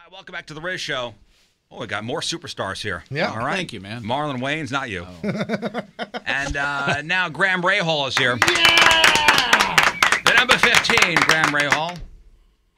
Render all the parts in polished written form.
right, welcome back to the Rizz Show. Oh, we got more superstars here. Yeah. All right. Thank you, man. Marlon Wayne's not you. Oh. And now Graham Rahal is here. Yeah! The number 15, Graham Rahal.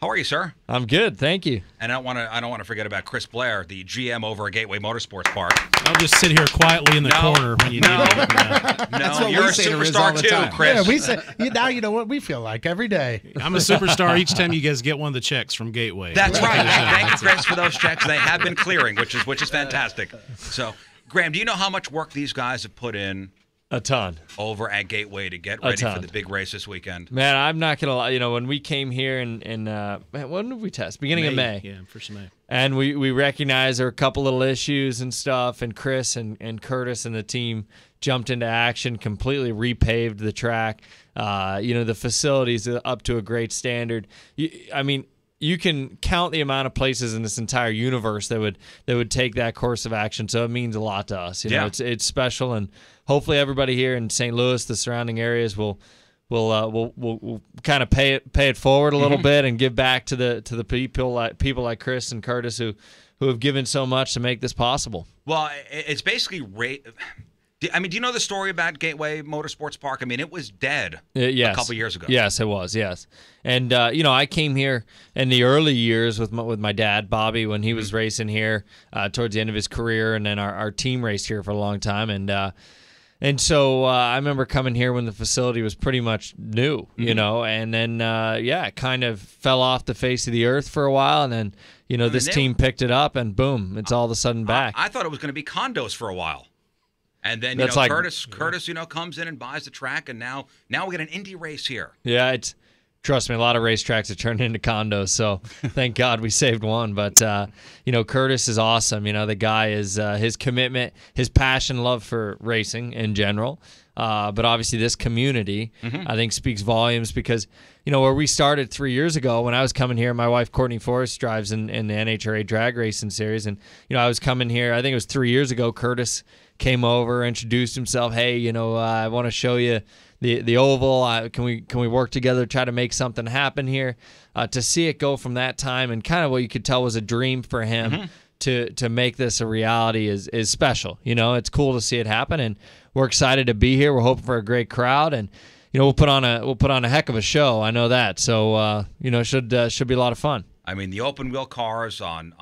How are you, sir? I'm good, thank you. And I don't want to forget about Chris Blair, the GM over at Gateway Motorsports Park. I'll just sit here quietly in the corner when you need me. No, you're a superstar too, Chris. Yeah, we say now you know what we feel like every day. I'm a superstar each time you guys get one of the checks from Gateway. That's right. Thank you, Chris, for those checks. They have been clearing, which is fantastic. So, Graham, do you know how much work these guys have put in? A ton. Over at Gateway to get ready for the big race this weekend. Man, I'm not gonna lie. You know, when we came here in when did we test? Beginning of May. Yeah, first of May. And we recognized there were a couple little issues and stuff, and Chris and Curtis and the team jumped into action, completely repaved the track. The facilities are up to a great standard. You can count the amount of places in this entire universe that would take that course of action. So it means a lot to us. You know, it's special, and hopefully everybody here in St. Louis, the surrounding areas, will kind of pay it forward a little bit and give back to the people like Chris and Curtis who have given so much to make this possible. Well, it's basically do you know the story about Gateway Motorsports Park? I mean, it was dead a couple years ago. Yes, it was, yes. And, I came here in the early years with my dad, Bobby, when he was racing here towards the end of his career, and then our team raced here for a long time. And so I remember coming here when the facility was pretty much new, and then, it kind of fell off the face of the earth for a while, and then, this team picked it up, and boom, it's all of a sudden back. I thought it was going to be condos for a while. And then Curtis comes in and buys the track, and now we get an Indy race here. Yeah, trust me, a lot of racetracks have turned into condos, so thank God we saved one. But Curtis is awesome. The guy is his commitment, his passion, love for racing in general. But obviously this community, I think, speaks volumes because, where we started 3 years ago when I was coming here, my wife, Courtney Force, drives in the NHRA drag racing series. And, I was coming here, I think it was 3 years ago, Curtis came over, introduced himself. Hey, I want to show you the oval. Can we work together, try to make something happen here? To see it go from that time and kind of what you could tell was a dream for him to make this a reality is special. It's cool to see it happen, and we're excited to be here. We're hoping for a great crowd, and we'll put on a heck of a show. I know that. So should be a lot of fun. I mean, the open wheel cars on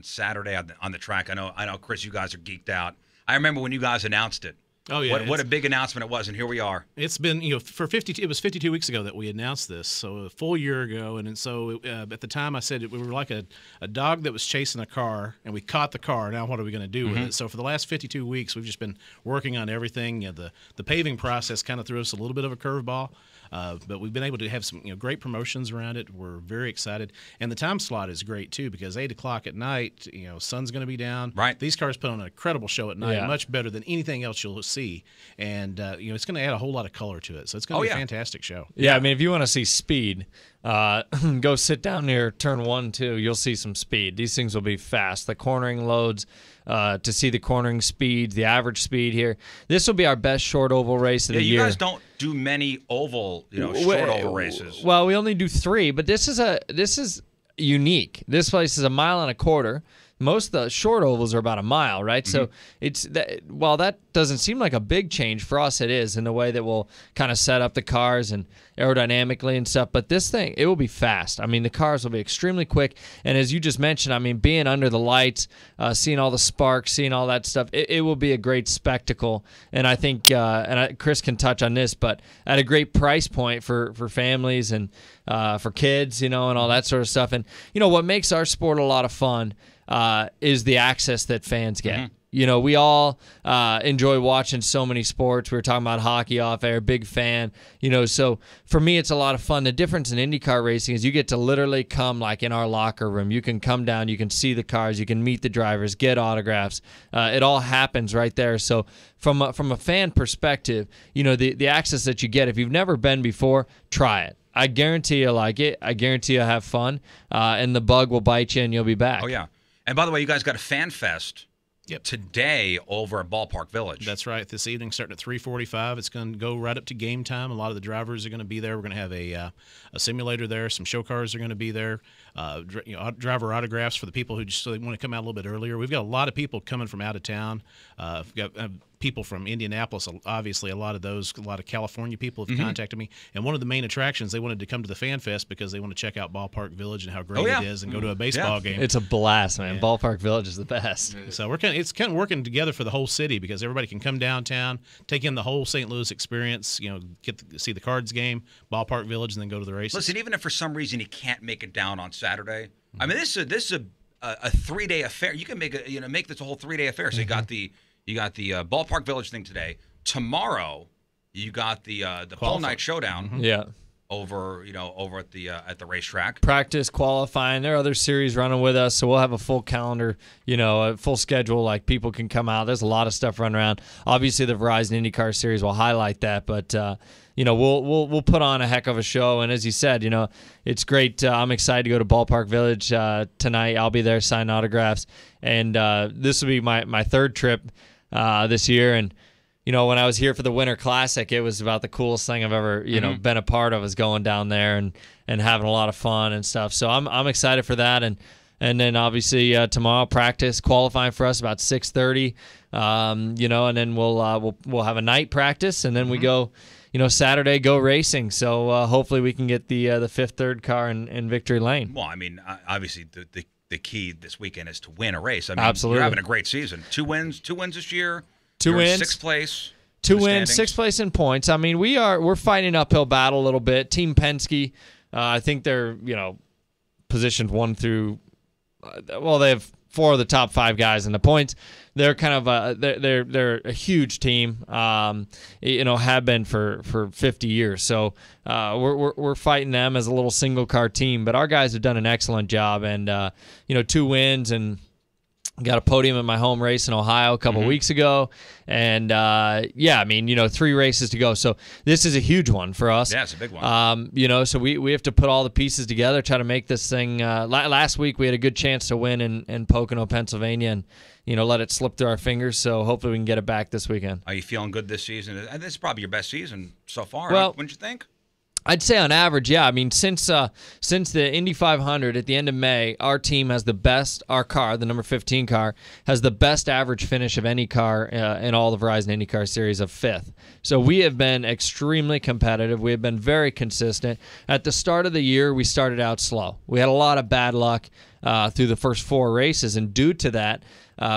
Saturday on the track. I know, Chris, you guys are geeked out. I remember when you guys announced it. Oh yeah, what a big announcement it was, and here we are. It's been for 52. It was 52 weeks ago that we announced this, so a full year ago. And so at the time, I said we were like a dog that was chasing a car, and we caught the car. Now what are we going to do with it? So for the last 52 weeks, we've just been working on everything. The paving process kind of threw us a little bit of a curveball. But we've been able to have some great promotions around it. We're very excited, and the time slot is great too because 8 o'clock at night, sun's going to be down. Right. These cars put on an incredible show at night, much better than anything else you'll see, and it's going to add a whole lot of color to it. So it's going to be a fantastic show. Yeah, I mean, if you want to see speed, go sit down near turn 1, 2. You'll see some speed. These things will be fast. The cornering loads. To see the cornering speeds, the average speed here. This will be our best short oval race of the year. You guys don't do many oval, short oval races. Well, we only do 3, but this is unique. This place is 1.25 miles. Most of the short ovals are about 1 mile, right? So while that doesn't seem like a big change for us, it is in the way that we'll kind of set up the cars and aerodynamically and stuff. But this thing, it will be fast. I mean, the cars will be extremely quick. And as you just mentioned, I mean, being under the lights, seeing all the sparks, seeing all that stuff, it will be a great spectacle. And I think, Chris can touch on this, but at a great price point for families and for kids, and all that sort of stuff. And, what makes our sport a lot of fun is the access that fans get. We all enjoy watching so many sports. We were talking about hockey off air, big fan. So for me, it's a lot of fun. The difference in IndyCar racing is you get to literally come like in our locker room. You can come down, you can see the cars, you can meet the drivers, get autographs. It all happens right there. So from a fan perspective, the access that you get, if you've never been before, try it. I guarantee you'll like it. I guarantee you'll have fun, and the bug will bite you, and you'll be back. Oh, yeah. And by the way, you guys got a fan fest today over at Ballpark Village. That's right. This evening, starting at 3:45. It's going to go right up to game time. A lot of the drivers are going to be there. We're going to have a simulator there. Some show cars are going to be there. driver autographs for the people who just want to come out a little bit earlier. We've got a lot of people coming from out of town. We've got people from Indianapolis, obviously a lot of California people have contacted me. And one of the main attractions, they wanted to come to the Fan Fest because they want to check out Ballpark Village and how great it is and go to a baseball game. It's a blast, man. Ballpark Village is the best. So it's kind of working together for the whole city because everybody can come downtown, take in the whole St. Louis experience, see the Cards game, Ballpark Village, and then go to the races. Listen, even if for some reason you can't make it down on Saturday, I mean, this is a 3-day affair. You can make this a whole 3-day affair. So you got the Ballpark Village thing today. Tomorrow, you got the Pole Night Showdown. Yeah. Over at the racetrack. Practice, qualifying. There are other series running with us, so we'll have a full calendar, a full schedule. Like people can come out. There's a lot of stuff running around. Obviously, the Verizon IndyCar series will highlight that, but we'll put on a heck of a show. And as you said, it's great. I'm excited to go to Ballpark Village tonight. I'll be there signing autographs, and this will be my third trip this year. And when I was here for the Winter Classic, it was about the coolest thing I've ever, been a part of, is going down there and having a lot of fun and stuff. So I'm excited for that. And then obviously tomorrow practice, qualifying for us about 6:30, and then we'll have a night practice, and then we go, Saturday go racing. So hopefully we can get the fifth third car in victory lane. Well, I mean, obviously the key this weekend is to win a race. I mean, absolutely, you're having a great season. Two wins this year. 2 wins, sixth place. 2 wins, sixth place in points. I mean, we're fighting an uphill battle a little bit. Team Penske, I think they're positioned 1 through. They have 4 of the top 5 guys in the points. They're kind of they're a huge team. Have been for 50 years. So we're fighting them as a little single car team. But our guys have done an excellent job, and 2 wins and. Got a podium in my home race in Ohio a couple weeks ago. And, 3 races to go. So this is a huge one for us. Yeah, it's a big one. So we have to put all the pieces together, try to make this thing. Last week we had a good chance to win in Pocono, Pennsylvania, and, let it slip through our fingers. So hopefully we can get it back this weekend. Are you feeling good this season? This is probably your best season so far. Well, wouldn't you think? I'd say on average, yeah. I mean, since the Indy 500 at the end of May, our team has the best. Our car, the number 15 car, has the best average finish of any car in all the Verizon IndyCar series of 5th. So we have been extremely competitive. We have been very consistent. At the start of the year, we started out slow. We had a lot of bad luck through the first 4 races, and due to that,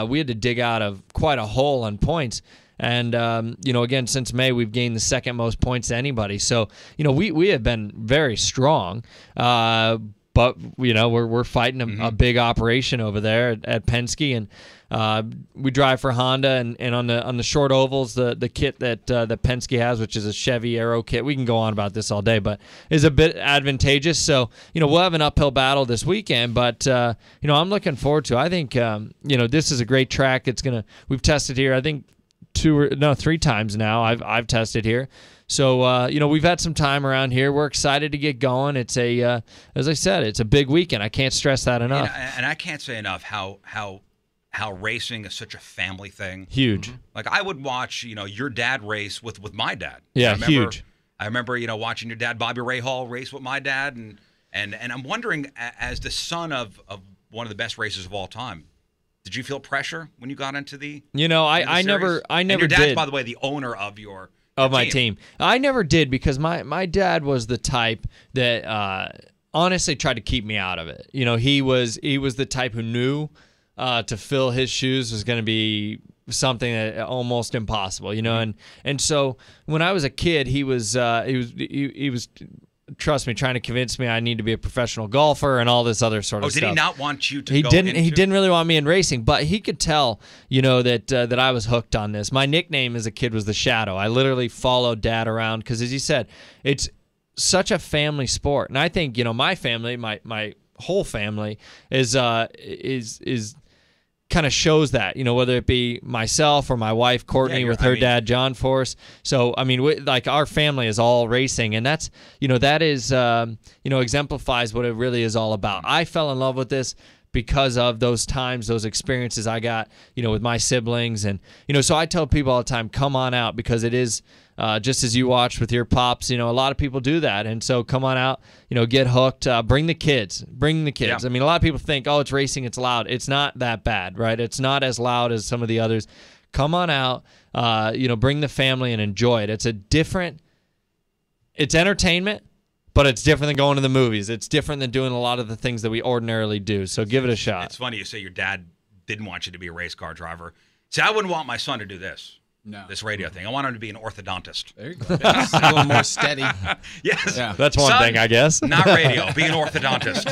we had to dig out of quite a hole on points. And, again, since May, we've gained the second most points to anybody. So, we have been very strong. But, we're fighting a big operation over there at Penske. And we drive for Honda. And on the short ovals, the kit that Penske has, which is a Chevy Aero kit, we can go on about this all day, but is a bit advantageous. So, we'll have an uphill battle this weekend. But, I'm looking forward to it. I think, this is a great track. We've tested here, I think, 3 times now I've tested here. So, we've had some time around here. We're excited to get going. It's as I said, it's a big weekend. I can't stress that enough. And I can't say enough how racing is such a family thing. Huge. Like I would watch, your dad race with my dad. Yeah, huge. I remember, watching your dad, Bobby Rahal, race with my dad. And I'm wondering, as the son of one of the best racers of all time, did you feel pressure when you got into the? I never and your dad's, did. By the way, the owner of your my team. I never did because my dad was the type that honestly tried to keep me out of it. He was the type who knew to fill his shoes was going to be something that almost impossible. And so when I was a kid, he was trust me, trying to convince me I need to be a professional golfer and all this other sort of stuff. Did he not want you to He go didn't. into... He didn't really want me in racing, but he could tell, that I was hooked on this. My nickname as a kid was the Shadow. I literally followed Dad around because, as you said, it's such a family sport. And I think, my family, my whole family is kind of shows that, whether it be myself or my wife, Courtney, with her dad, John Force. So, our family is all racing, and that's, that is, exemplifies what it really is all about. I fell in love with this because of those times, those experiences I got, with my siblings. And, so I tell people all the time, come on out because it is, just as you watched with your pops. A lot of people do that, and so come on out. Get hooked. Bring the kids. Yeah. I mean, a lot of people think, oh, it's racing, it's loud. It's not that bad, right? It's not as loud as some of the others. Come on out. Bring the family and enjoy it. It's entertainment, but it's different than going to the movies. It's different than doing a lot of the things that we ordinarily do. So give it a shot. It's funny you say your dad didn't want you to be a race car driver. See, I wouldn't want my son to do this. No. This radio thing. I want him to be an orthodontist. There you go. It's a little more steady. Yes. Yeah. That's one Son, thing, I guess. Not radio. Be an orthodontist.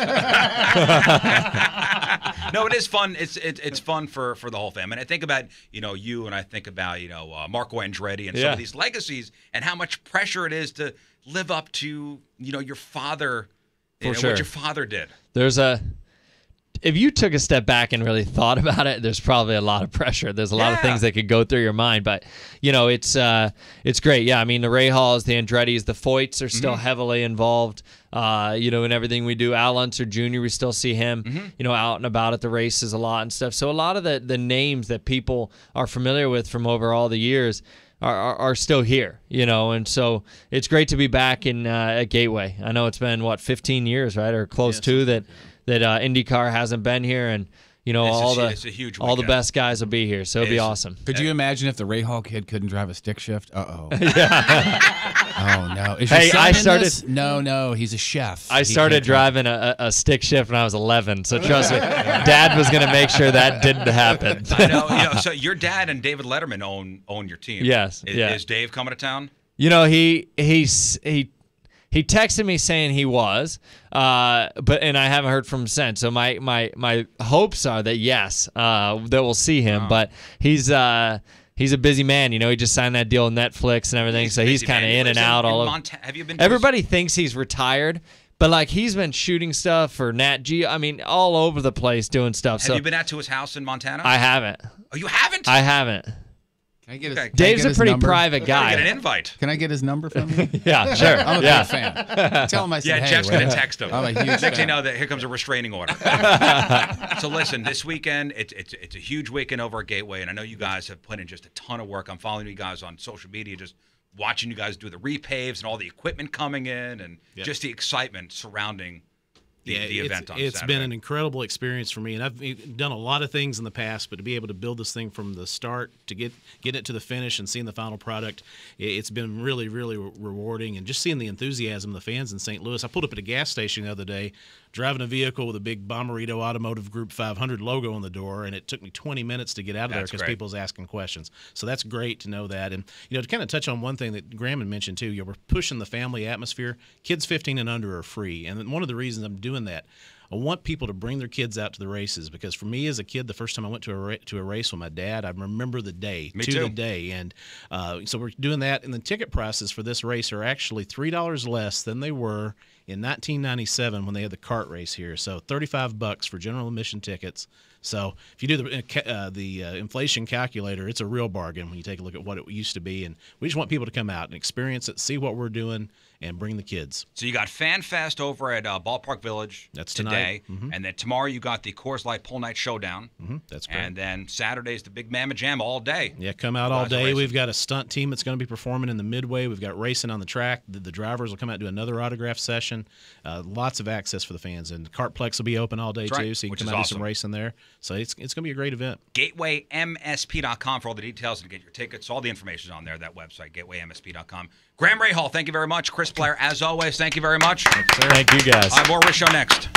No, it is fun. It's fun for the whole family. And I think about you, and I think about Marco Andretti and some of these legacies, and how much pressure it is to live up to your father. What your father did. If you took a step back and really thought about it, there's probably a lot of pressure. There's a lot of things that could go through your mind, but it's great. Yeah, I mean the Rahals, the Andrettis, the Foyts are still heavily involved. In everything we do. Al Unser Jr., we still see him, out and about at the races a lot and stuff. So a lot of the names that people are familiar with from over all the years are still here, and so it's great to be back in at Gateway. I know it's been 15 years, right, or close to that IndyCar hasn't been here, and it's a huge all the weekend. best guys will be here, so it'll be awesome. Could you imagine if the Rahal kid couldn't drive a stick shift? Uh-oh. Oh, no. Is Hey, your son I in started- this? No, he's a chef. I He started can't drive. driving a stick shift when I was 11, so trust me, Dad was going to make sure that didn't happen. I know. So your dad and David Letterman own your team. Yes, Is Dave coming to town? He texted me saying he was, and I haven't heard from him since. So my hopes are that yes, that we'll see him. But he's a busy man. He just signed that deal with Netflix and everything, so he's kind of in and out all over. Have you been? Everybody thinks he's retired, but he's been shooting stuff for Nat Geo. I mean, all over the place doing stuff. Have you been out to his house in Montana? I haven't. Oh, you haven't? I haven't. Can I get his, Okay. can I Dave's get a his pretty number? private guy. Get an invite. Can I get his number from you? Yeah, sure. I'm a yeah. big fan. Tell him I said, Yeah, hey, Jeff's going to right? text him. I'm a huge Next thing you fan. know, that here comes a restraining order. So listen, this weekend, it's a huge weekend over at Gateway, and I know you guys have put in just a ton of work. I'm following you guys on social media, just watching you guys do the repaves and all the equipment coming in, and just the excitement surrounding the event on It's Saturday. been an incredible experience for me, and I've done a lot of things in the past, but to be able to build this thing from the start to get it to the finish and seeing the final product, it's been really, really rewarding. And just seeing the enthusiasm of the fans in St. Louis. I pulled up at a gas station the other day, driving a vehicle with a big Bommarito Automotive Group 500 logo on the door, and it took me 20 minutes to get out of there because people was asking questions. So that's great to know that. And to kind of touch on one thing that Graham had mentioned too, we're pushing the family atmosphere. Kids 15 and under are free, and one of the reasons I'm doing that, I want people to bring their kids out to the races, because for me as a kid, the first time I went to a race with my dad, I remember the day, the day. And so we're doing that, and the ticket prices for this race are actually $3 less than they were in 1997 when they had the kart race here. So $35 for general admission tickets. So if you do the inflation calculator, it's a real bargain when you take a look at what it used to be. And we just want people to come out and experience it, see what we're doing, and bring the kids. So you got Fan Fest over at Ballpark Village. That's today. tonight. And then tomorrow you got the Coors Light Pole Night Showdown. That's correct. And then Saturday's the Big Mamma Jam all day. Yeah, come out all day. We've got a stunt team that's going to be performing in the midway. We've got racing on the track. The drivers will come out and do another autograph session. Lots of access for the fans. And Kartplex will be open all day, too, so you can come out and do some racing there. So it's going to be a great event. GatewayMSP.com for all the details and to get your tickets. All the information is on there, that website, GatewayMSP.com. Graham Rahal, thank you very much. Chris Blair, as always, thank you very much. Thank you, guys. More Rizz Show next.